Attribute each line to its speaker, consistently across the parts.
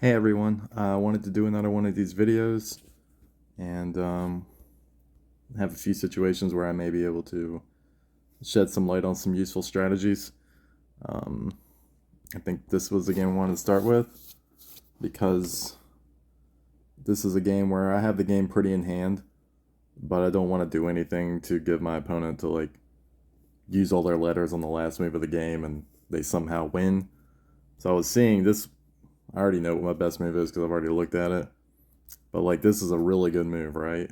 Speaker 1: Hey everyone, I wanted to do another one of these videos and have a few situations where I may be able to shed some light on some useful strategies. Um, I think this was the game I wanted to start with because this is a game where I have the game pretty in hand, but I don't want to do anything to give my opponent to use all their letters on the last move of the game and they somehow win. So I was seeing this, I already know what my best move is because I've already looked at it, but this is a really good move, right?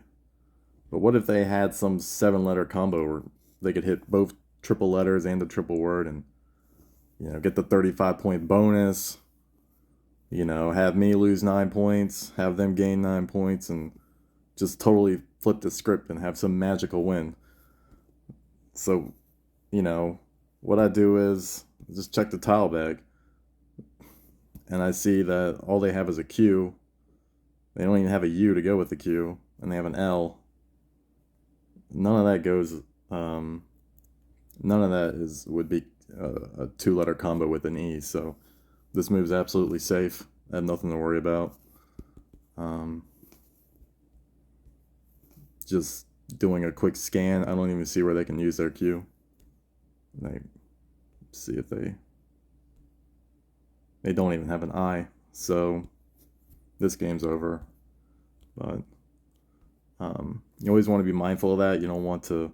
Speaker 1: But what if they had some 7 letter combo where they could hit both triple letters and the triple word and, get the 35-point bonus, have me lose 9 points, have them gain 9 points, and just totally flip the script and have some magical win. So, you know, what I do is just check the tile bag and I see that all they have is a Q. They don't even have a U to go with the Q, and they have an L. None of that goes um, none of that is would be a 2 letter combo with an E. So this move is absolutely safe. I have nothing to worry about. Um, just doing a quick scan. I don't even see where they can use their Q. They see if they don't even have an I. So this game's over. But you always want to be mindful of that. You don't want to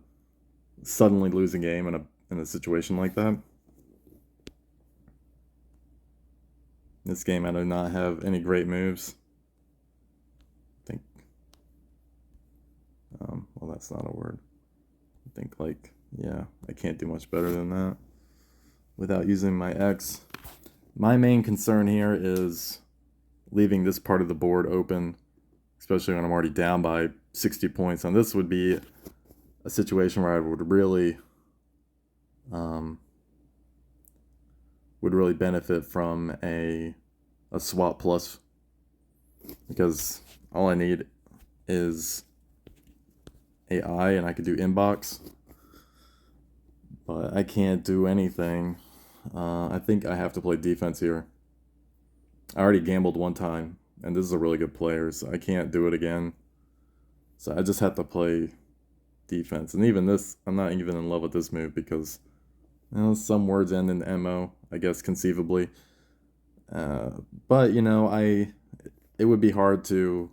Speaker 1: suddenly lose a game in a situation like that. This game, I do not have any great moves. I think, well, that's not a word. I think, yeah, I can't do much better than that without using my X. My main concern here is leaving this part of the board open, especially when I'm already down by 60 points. And this would be a situation where I um, would really benefit from a swap plus, because all I need is a I and I could do inbox, but I can't do anything. I think I have to play defense here. I already gambled one time, and this is a really good player, so I can't do it again. So I just have to play defense. And even this, I'm not even in love with this move because some words end in MO, I guess conceivably. Uh, but it would be hard to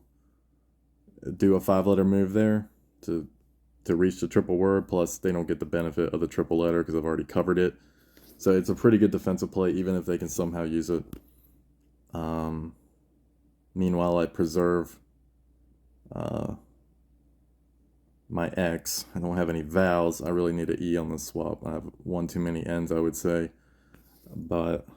Speaker 1: do a 5 letter move there to reach the triple word. Plus, they don't get the benefit of the triple letter because I've already covered it. So it's a pretty good defensive play, even if they can somehow use it. Um, Meanwhile, I preserve uh, my X. I don't have any vowels. I really need an E on the swap. I have one too many N's, I would say. But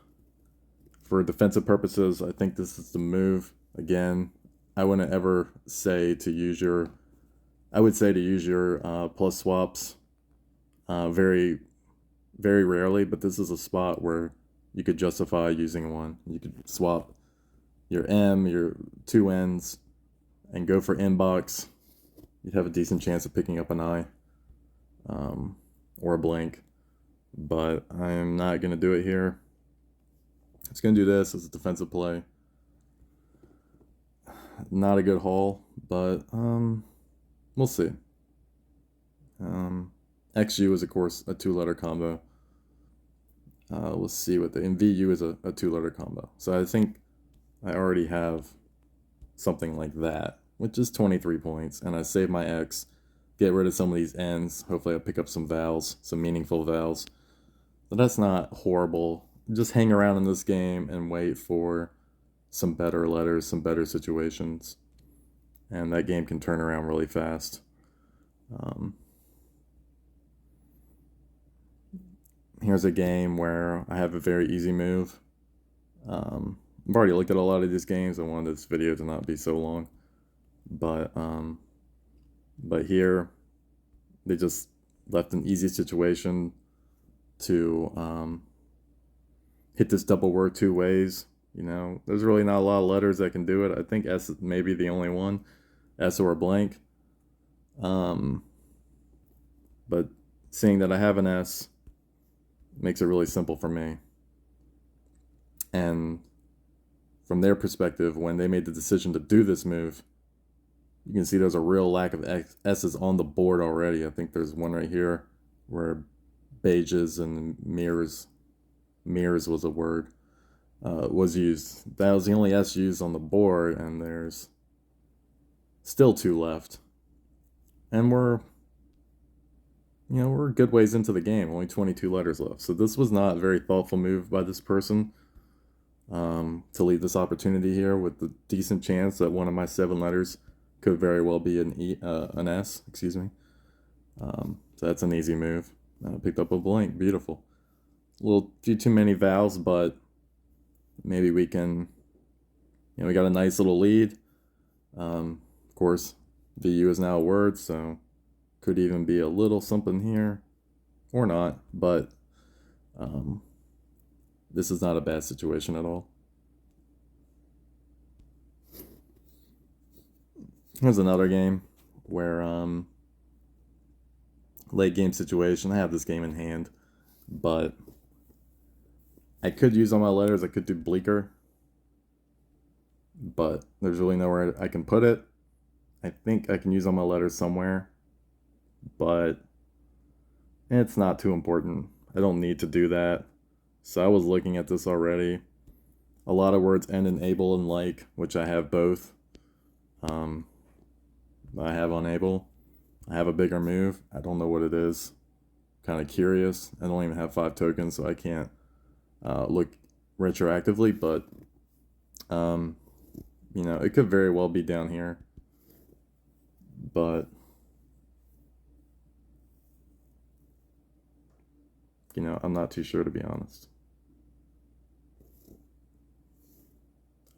Speaker 1: for defensive purposes, I think this is the move. Again, I wouldn't ever say to use your. I would say to use your plus swaps very, very rarely, but this is a spot where you could justify using one. You could swap your M, your 2 N's, and go for inbox. You'd have a decent chance of picking up an I or a blank. But I'm not going to do it here. I'm just going to do this as a defensive play. Not a good haul, but we'll see. XU is, of course, a 2 letter combo. Let's see what and VU is a 2 letter combo. So I think I already have something like that, which is 23 points, and I save my X, get rid of some of these N's. Hopefully, I pick up some vowels, some meaningful vowels. But that's not horrible. Just hang around in this game and wait for some better letters, some better situations, and that game can turn around really fast. Um, Here's a game where I have a very easy move. I've already looked at a lot of these games. I wanted this video to not be so long, but here they just left an easy situation to hit this double word 2 ways. There's really not a lot of letters that can do it. I think S is maybe the only one, S or a blank. But seeing that I have an S makes it really simple for me. And from their perspective, when they made the decision to do this move, you can see there's a real lack of S's on the board already. I think there's one right here where beiges and mirrors was a word, was used. That was the only S used on the board, and there's still 2 left. And we're a good ways into the game, only 22 letters left. So this was not a very thoughtful move by this person, to leave this opportunity here with the decent chance that one of my 7 letters could very well be an S, excuse me. So that's an easy move. Picked up a blank, beautiful. A little few too many vowels, but maybe we can, we got a nice little lead. Of course, VU is now a word, so could even be a little something here, or not, but this is not a bad situation at all. Here's another game where late game situation. I have this game in hand, but I could use all my letters. I could do bleaker, but there's really nowhere I can put it. I think I can use all my letters somewhere, but it's not too important. I don't need to do that. So I was looking at this already. A lot of words end in able and like, which I have both. I have unable. I have a bigger move. I don't know what it is. Kind of curious. I don't even have 5 tokens, so I can't look retroactively, but it could very well be down here. But I'm not too sure, to be honest.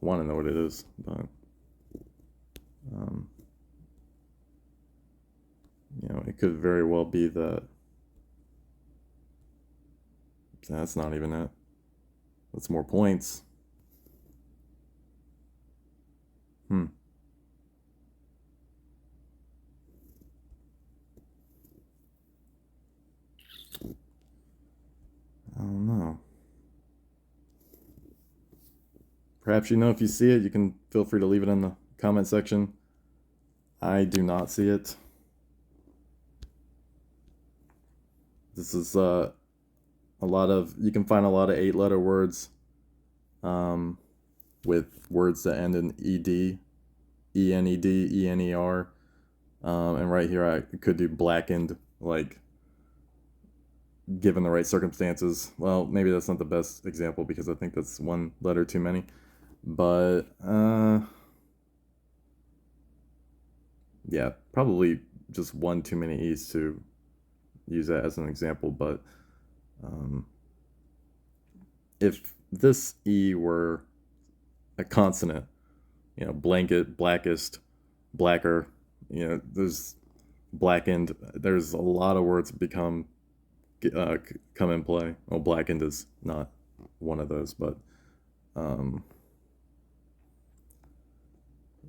Speaker 1: I want to know what it is, but it could very well be that. That's not even it. That's more points. I don't know. Perhaps if you see it, you can feel free to leave it in the comment section. I do not see it. This is you can find a lot of 8-letter words with words that end in ed, ened, ener, and right here I could do blackened, like, given the right circumstances. Well, maybe that's not the best example because I think that's 1 letter too many, but yeah, probably just 1 too many E's to use that as an example. But if this E were a consonant, blanket, blackest, blacker, there's blackened, there's a lot of words that come in play. Well, blackened is not one of those, but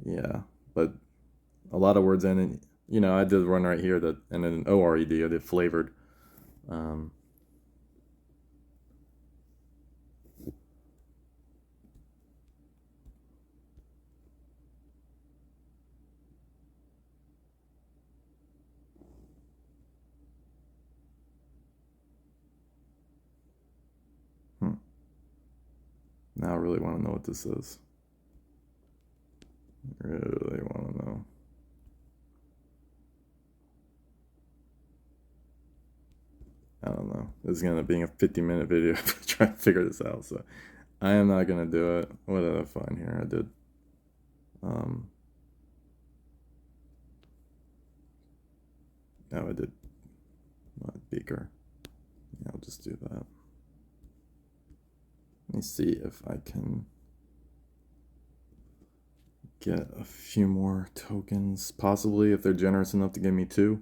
Speaker 1: yeah, but a lot of words end in, I did one right here that ended in ORED. I did flavored. Now I really want to know what this is. I really want to know. I don't know. This is going to be a 50-minute video trying to figure this out, so I am not going to do it. What did I find here? I did I did beaker. Yeah, I'll just do that. Let me see if I can get a few more tokens, possibly, if they're generous enough to give me 2.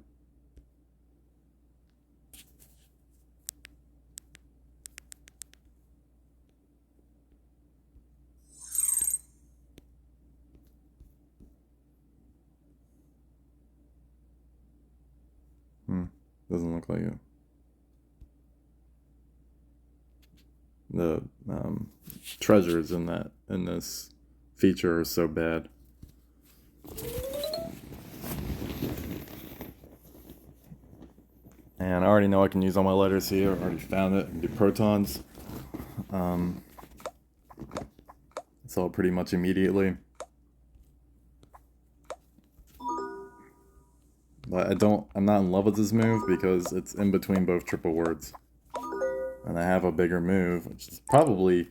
Speaker 1: Doesn't look like it. um, treasures in this feature are so bad. And I already know I can use all my letters here. I already found it. I can do protons. So pretty much immediately. But I'm not in love with this move because it's in between both triple words. And I have a bigger move, which is probably,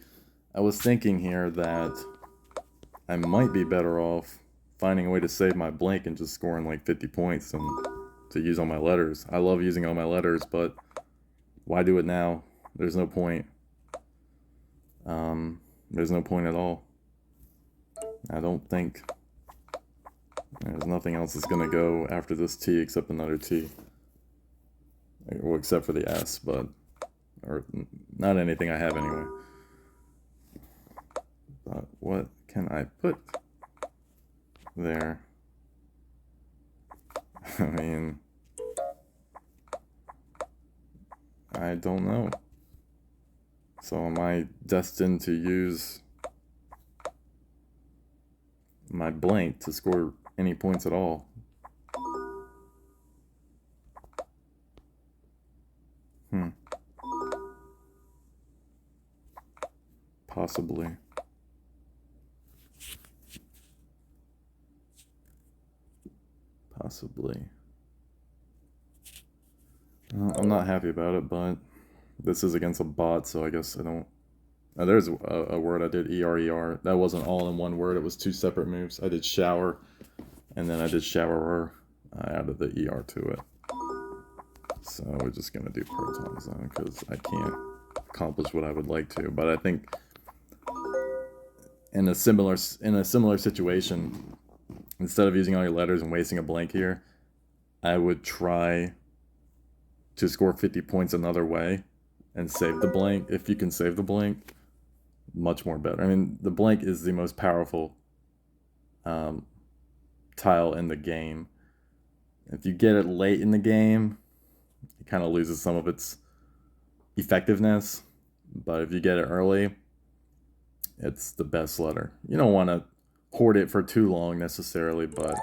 Speaker 1: I was thinking here that I might be better off finding a way to save my blank and just scoring like 50 points and to use all my letters. I love using all my letters, but why do it now? There's no point. There's no point at all. I don't think there's nothing else that's gonna go after this T except another T. Well, except for the S, but, or not anything I have anyway. But what can I put there? I mean, I don't know. So am I destined to use my blank to score any points at all? Possibly. Possibly. I'm not happy about it, but this is against a bot, so I guess I don't... there's a word I did, ER. That wasn't all in one word, it was two separate moves. I did shower, and then I did showerer. I added the ER to it. So we're just going to do protons then, because I can't accomplish what I would like to. But I think in a similar situation, instead of using all your letters and wasting a blank here, I would try to score 50 points another way and save the blank. If you can save the blank, much more better. I mean, the blank is the most powerful tile in the game. If you get it late in the game, it kind of loses some of its effectiveness. But if you get it early, it's the best letter. You don't want to hoard it for too long necessarily, but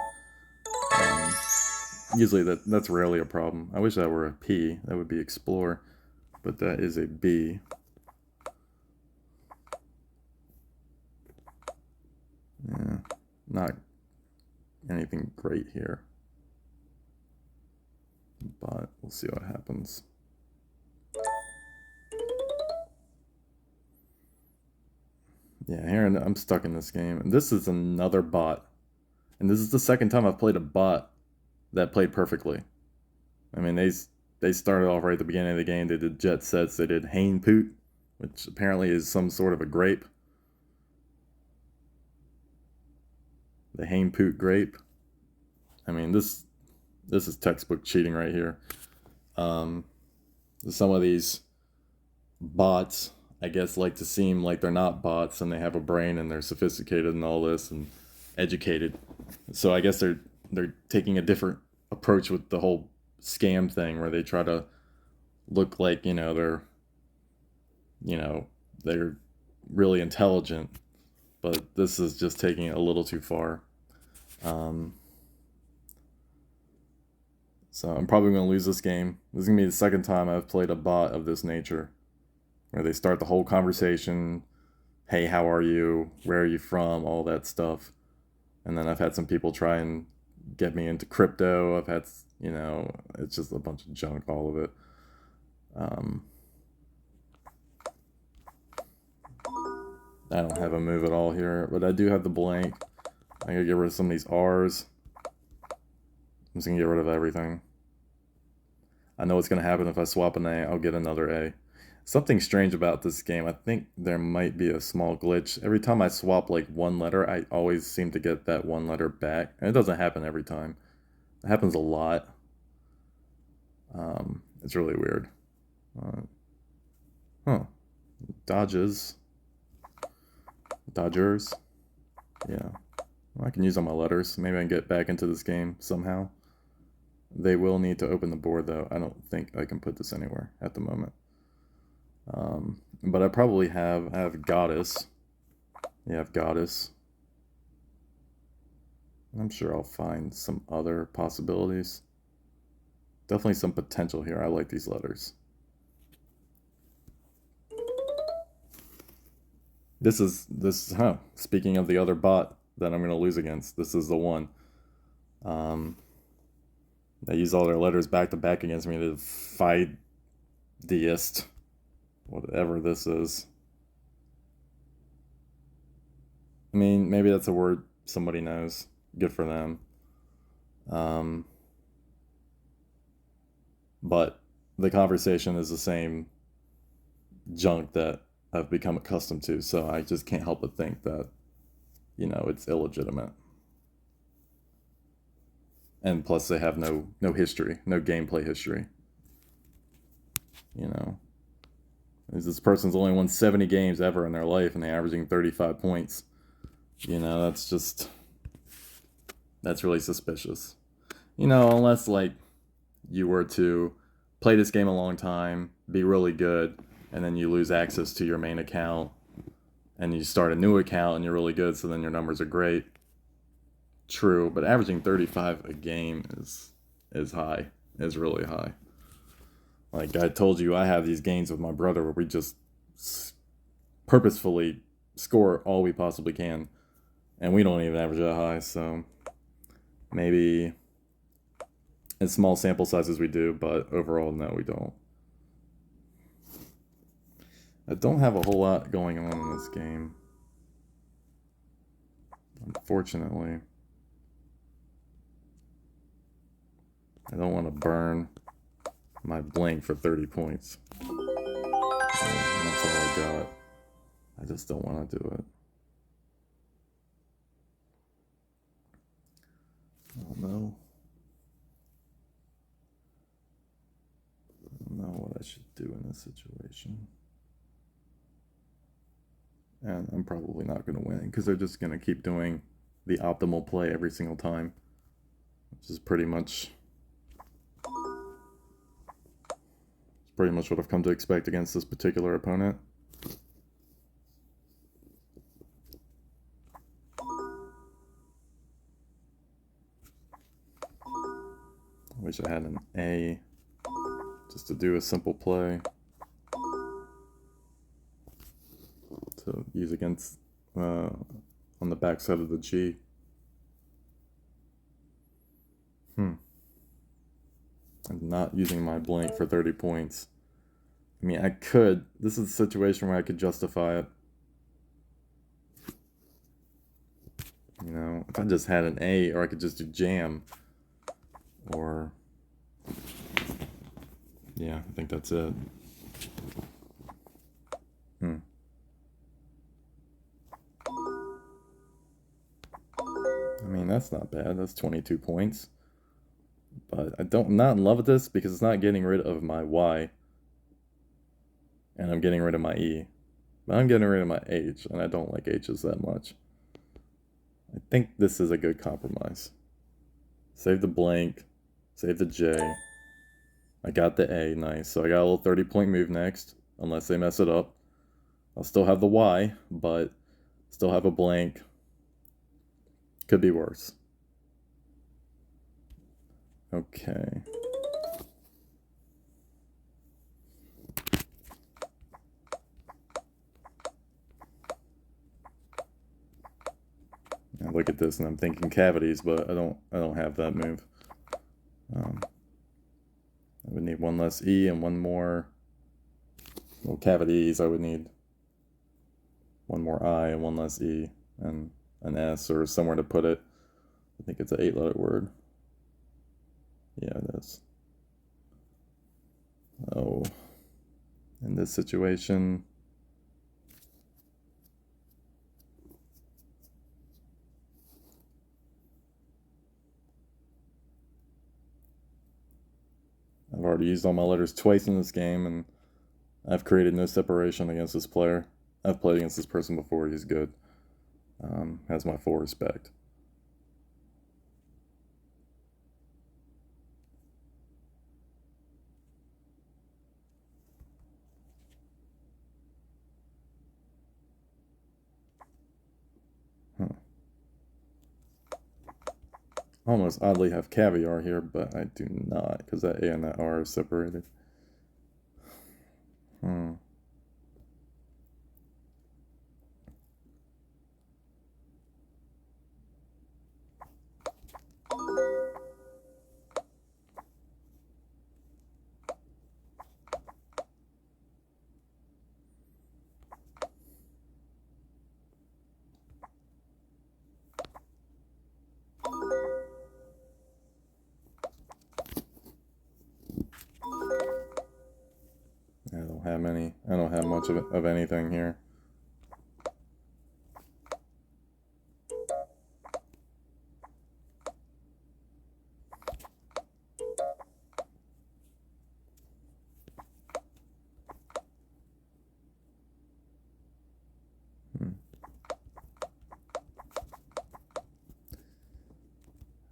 Speaker 1: usually that's rarely a problem. I wish that were a P. That would be explore, but that is a B. Yeah, not anything great here, but we'll see what happens. Yeah, here I'm stuck in this game. And this is another bot. And this is the second time I've played a bot that played perfectly. I mean, they started off right at the beginning of the game. They did jet sets. They did Hain Poot, which apparently is some sort of a grape. The Hain Poot grape. I mean, this is textbook cheating right here. Some of these bots, I guess, like to seem like they're not bots and they have a brain and they're sophisticated and all this and educated. So I guess they're taking a different approach with the whole scam thing where they try to look like, they're really intelligent, but this is just taking it a little too far. So I'm probably going to lose this game. This is going to be the second time I've played a bot of this nature, where they start the whole conversation, hey, how are you, where are you from, all that stuff. And then I've had some people try and get me into crypto. I've had, it's just a bunch of junk, all of it. I don't have a move at all here, but I do have the blank. I'm going to get rid of some of these R's. I'm just going to get rid of everything. I know what's going to happen if I swap an A, I'll get another A. Something strange about this game, I think there might be a small glitch. Every time I swap like one letter, I always seem to get that one letter back. And it doesn't happen every time. It happens a lot. It's really weird. Dodgers. Yeah. Well, I can use all my letters. Maybe I can get back into this game somehow. They will need to open the board, though. I don't think I can put this anywhere at the moment. But I have goddess. Yeah, I have goddess. I'm sure I'll find some other possibilities. Definitely some potential here. I like these letters. Speaking of the other bot that I'm going to lose against, this is the one. They use all their letters back to back against me. The fight deist, whatever this is. I mean, maybe that's a word somebody knows. Good for them. Um, but the conversation is the same junk that I've become accustomed to, so I just can't help but think that, it's illegitimate. And plus, they have no history, no gameplay history. You know, this person's only won 70 games ever in their life, and they're averaging 35 points. That's really suspicious. Unless like you were to play this game a long time, be really good, and then you lose access to your main account, and you start a new account and you're really good, so then your numbers are great. True, but averaging 35 a game is high. Is really high. Like I told you, I have these games with my brother where we just purposefully score all we possibly can, and we don't even average that high. So maybe in small sample sizes we do, but overall, no, we don't. I don't have a whole lot going on in this game, unfortunately. I don't want to burn my blank for 30 points. That's all I got. I just don't want to do it. Oh no. I don't know what I should do in this situation. And I'm probably not going to win because they're just going to keep doing the optimal play every single time, which is pretty much what I've come to expect against this particular opponent. I wish I had an A just to do a simple play to use against on the backside of the G. I'm not using my blank for 30 points. I mean, I could. This is a situation where I could justify it. If I just had an A, or I could just do jam. Or, yeah, I think that's it. I mean, that's not bad. That's 22 points. But I'm not in love with this because it's not getting rid of my Y. And I'm getting rid of my E. But I'm getting rid of my H, and I don't like H's that much. I think this is a good compromise. Save the blank. Save the J. I got the A, nice. So I got a little 30-point move next, unless they mess it up. I'll still have the Y, but still have a blank. Could be worse. Okay. Now look at this, and I'm thinking cavities, but I don't have that move. I would need one less E and one more. Well, cavities, I would need one more I and one less E and an S or somewhere to put it. I think it's an 8-letter word. Yeah, it is. Oh, in this situation, I've already used all my letters twice in this game, and I've created no separation against this player. I've played against this person before. He's good. Has my full respect. almost oddly have caviar here, but I do not, because that A and that R is separated. Hmm. I don't have much of anything here. Hmm.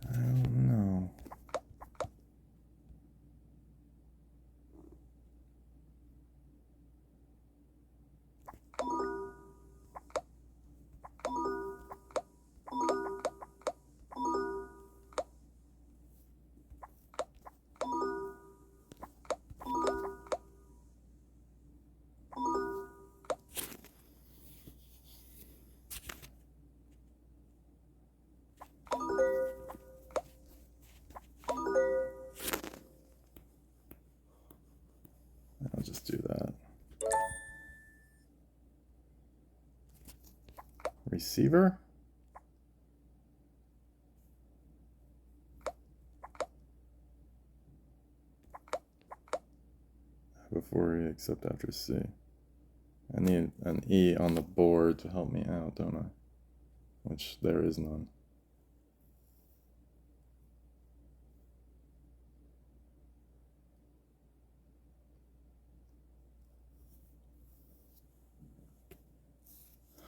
Speaker 1: I don't know. I'll just do that. Receiver? Before E except after C. I need an E on the board to help me out, don't I? Which there is none.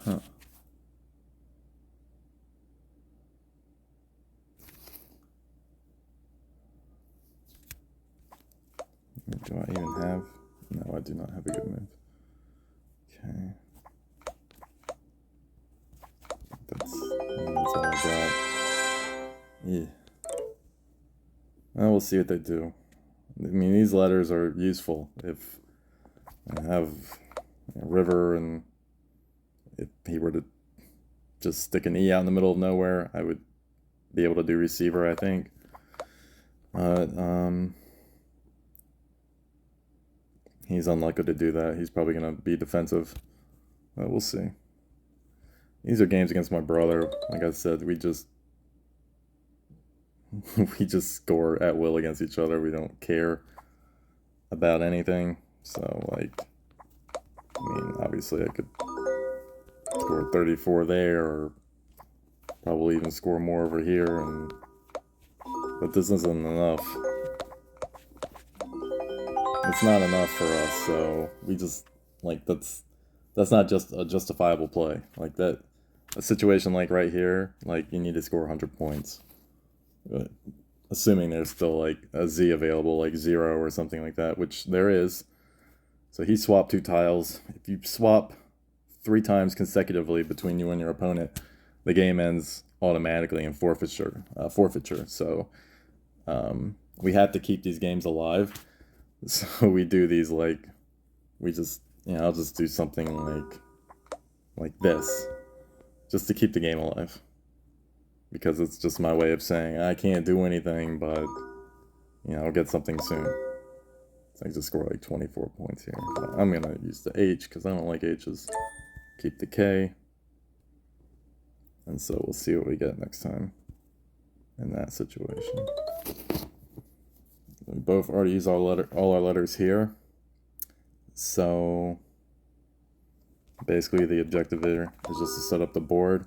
Speaker 1: Huh. Do I even have? No, I do not have a good move. Okay. That's all I got. Yeah. Well, we'll see what they do. I mean, these letters are useful. If I have a river and if he were to just stick an E out in the middle of nowhere, I would be able to do receiver, I think. He's unlikely to do that. He's probably going to be defensive. We'll see. These are games against my brother. Like I said, we just score at will against each other. We don't care about anything. So, like, I mean, obviously I could score 34 there, or probably even score more over here, but this isn't enough. It's not enough for us, so we just, like, that's not just a justifiable play. Like, that, a situation like right here, like, you need to score 100 points. Assuming there's still, like, a Z available, like 0 or something like that, which there is. So he swapped 2 tiles. If you swap 3 times consecutively between you and your opponent, the game ends automatically in forfeiture. So we have to keep these games alive. So we do these, like, we just, I'll just do something like this, just to keep the game alive. Because it's just my way of saying I can't do anything, but I'll get something soon. So I just score like 24 points here. But I'm gonna use the H because I don't like H's. Keep the K. And so we'll see what we get next time in that situation. We both already used all our letters here. So basically the objective here is just to set up the board.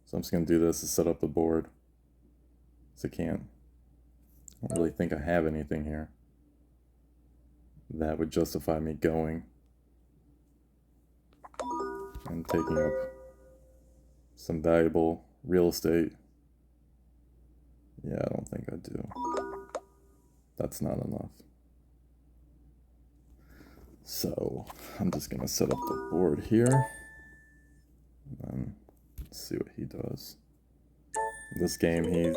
Speaker 1: So I'm just going to do this to set up the board. So I don't really think I have anything here that would justify me going and taking up some valuable real estate. Yeah, I don't think I do. That's not enough. So I'm just going to set up the board here. And then see what he does. This game, he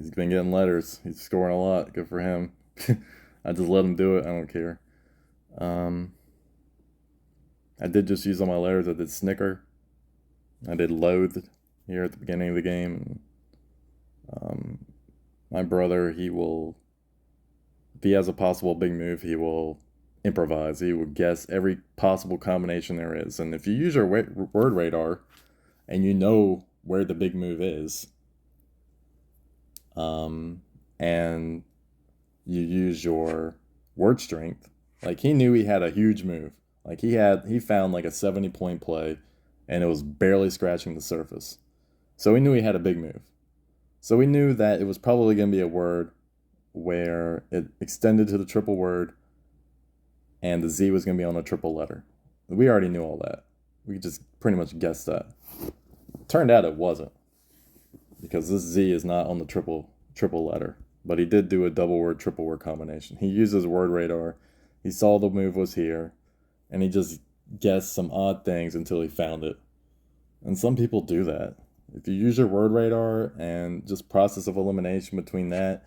Speaker 1: He's been getting letters. He's scoring a lot. Good for him. I just let him do it. I don't care. Um, I did just use all my letters. I did snicker. I did loathe here at the beginning of the game. My brother, he will, if he has a possible big move, he will improvise. He will guess every possible combination there is. And if you use your word radar and you know where the big move is, and you use your word strength, like he knew he had a huge move. Like he found like a 70-point play and it was barely scratching the surface. So he knew he had a big move. So we knew that it was probably going to be a word where it extended to the triple word and the Z was going to be on a triple letter. We already knew all that. We just pretty much guessed that. Turned out it wasn't, because this Z is not on the triple letter. But he did do a double word, triple word combination. He used his word radar. He saw the move was here, and he just guessed some odd things until he found it. And some people do that. If you use your word radar and just process of elimination between that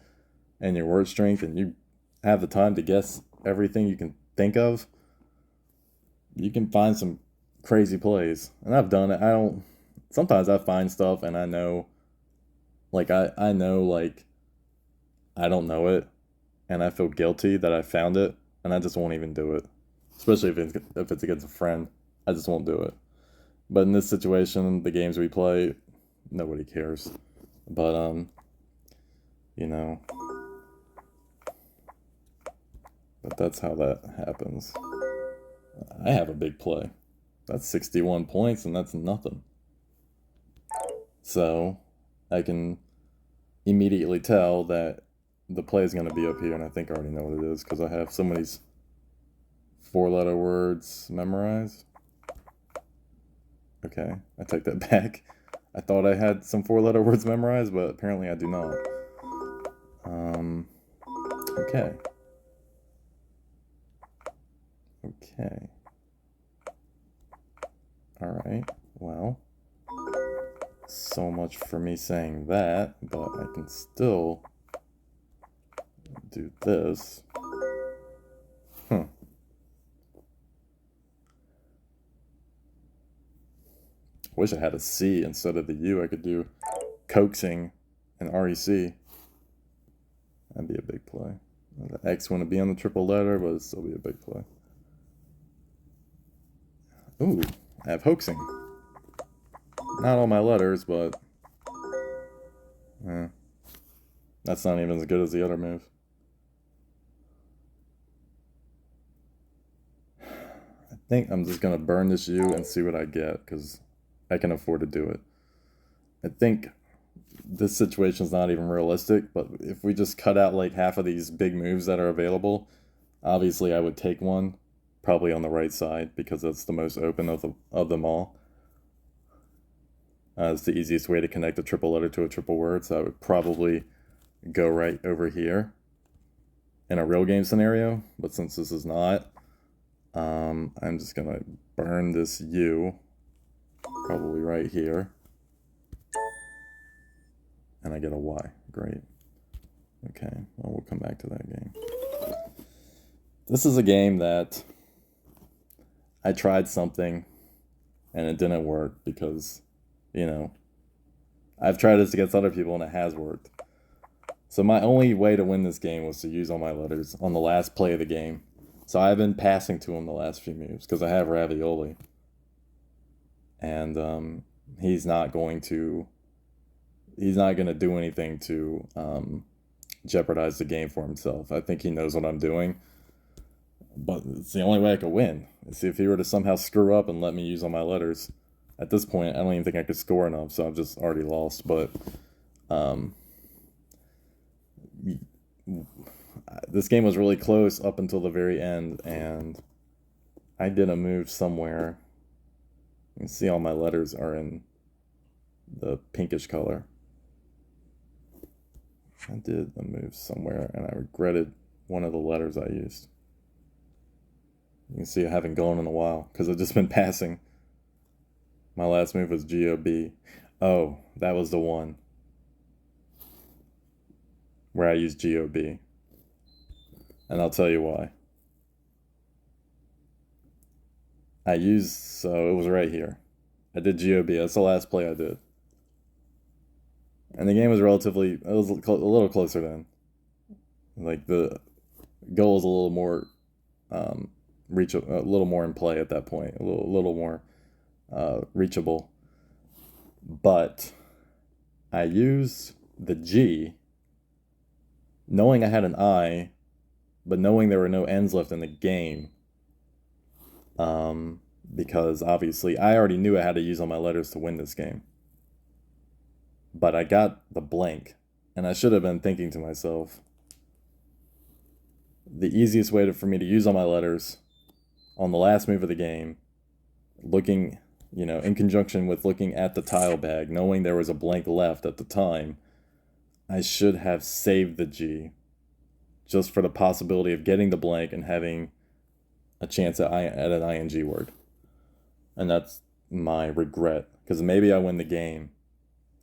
Speaker 1: and your word strength, and you have the time to guess everything you can think of, you can find some crazy plays. And I've done it. Sometimes I find stuff and I know, like, I know, like, I don't know it, and I feel guilty that I found it, and I just won't even do it. Especially if it's against a friend, I just won't do it. But in this situation, the games we play, nobody cares. But you know, but that's how that happens. I have a big play. That's 61 points, and that's nothing. So I can immediately tell that the play is going to be up here, and I think I already know what it is because I have some of these 4-letter words memorized. Okay, I take that back. I thought I had some 4-letter words memorized, but apparently I do not. Okay. Okay. Alright, well, so much for me saying that, but I can still do this. Wish I had a C instead of the U. I could do coaxing and REC. That'd be a big play. The X wouldn't be on the triple letter, but it'd still be a big play. Ooh, I have hoaxing. Not all my letters, but that's not even as good as the other move. I think I'm just gonna burn this U and see what I get, because I can afford to do it. I think this situation's not even realistic, but if we just cut out like half of these big moves that are available, obviously I would take one, probably on the right side, because that's the most open of them all. It's the easiest way to connect a triple letter to a triple word, so I would probably go right over here in a real game scenario, but since this is not, I'm just gonna burn this U, probably right here, and I get a Y. Great. Okay, well, we'll come back to that game. This is a game that I tried something and it didn't work because, you know, I've tried this against other people and it has worked. So my only way to win this game was to use all my letters on the last play of the game. So I've been passing to him the last few moves because I have Ravioli. And he's not going to do anything to jeopardize the game for himself. I think he knows what I'm doing. But it's the only way I could win. See, if he were to somehow screw up and let me use all my letters, at this point, I don't even think I could score enough, so I've just already lost. But this game was really close up until the very end, and I did a move somewhere. You can see all my letters are in the pinkish color. I did a move somewhere, and I regretted one of the letters I used. You can see I haven't gone in a while because I've just been passing. My last move was GOB. Oh, that was the one. where I use GOB. And I'll tell you why. So it was right here. I did GOB. That's the last play I did. And the game was it was a little closer then. Like the goal was a little more a little more in play at that point, a little more reachable. But I used the G, knowing I had an I, but knowing there were no ends left in the game. Because obviously I already knew I had to use all my letters to win this game. But I got the blank, and I should have been thinking to myself, the easiest way for me to use all my letters on the last move of the game, looking, in conjunction with looking at the tile bag, knowing there was a blank left at the time, I should have saved the G, just for the possibility of getting the blank and having a chance at an ing word. And that's my regret, because maybe I win the game,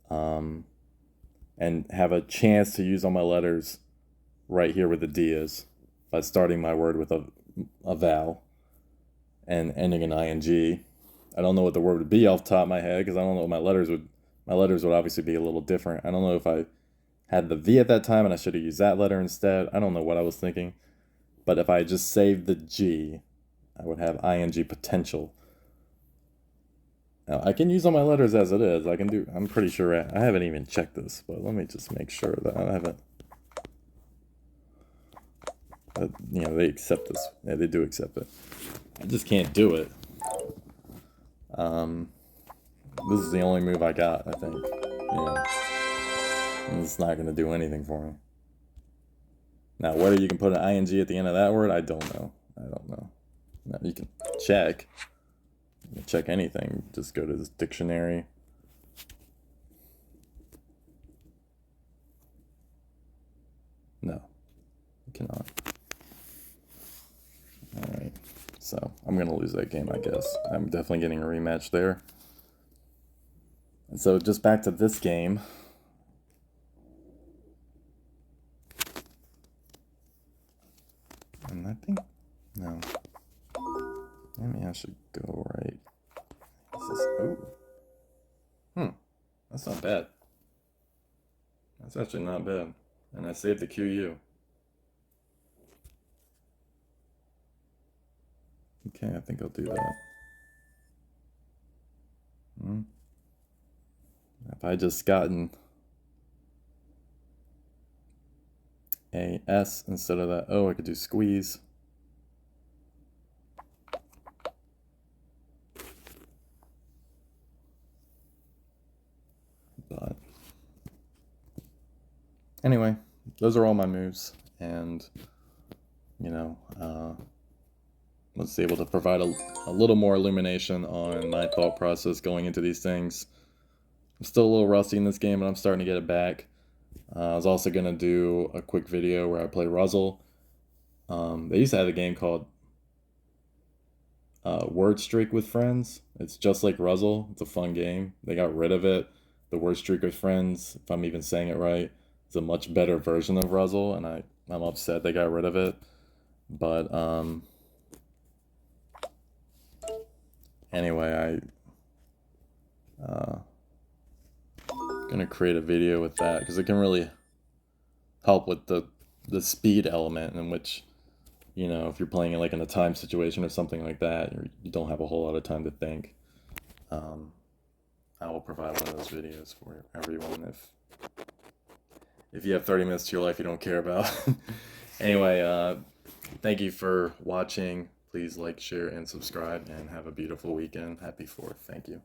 Speaker 1: and have a chance to use all my letters right here where the D is, by starting my word with a vowel and ending in ing. I don't know what the word would be off the top of my head, because I don't know what my letters would obviously be a little different. I don't know if I had the V at that time and I should have used that letter instead. I don't know what I was thinking. But if I just saved the G, I would have ing potential. Now, I can use all my letters as it is. I'm pretty sure I haven't even checked this, but let me just make sure that I haven't. They accept this. Yeah, they do accept it. I just can't do it. This is the only move I got, I think. Yeah. And it's not going to do anything for me. Now, whether you can put an ing at the end of that word, I don't know. Now, you can check. You can check anything. Just go to this dictionary. No, you cannot. Alright, so I'm going to lose that game, I guess. I'm definitely getting a rematch there. And so just back to this game. And I think, no. Maybe I should go right. That's not bad. That's actually not bad. And I saved the QU. Okay, I think I'll do that. If I just gotten a S instead of that O, I could do squeeze. But anyway, those are all my moves, and was able to provide a little more illumination on my thought process going into these things. I'm still a little rusty in this game, but I'm starting to get it back. I was also going to do a quick video where I play Ruzzle. They used to have a game called Word Streak with Friends. It's just like Ruzzle. It's a fun game. They got rid of it. The Word Streak with Friends, if I'm even saying it right, is a much better version of Ruzzle, and I'm upset they got rid of it. But anyway, gonna create a video with that, because it can really help with the speed element, in which, if you're playing it like in a time situation or something like that, you don't have a whole lot of time to think. I will provide one of those videos for everyone if you have 30 minutes to your life you don't care about. Anyway, thank you for watching. Please like, share, and subscribe, and have a beautiful weekend. Happy 4th. Thank you.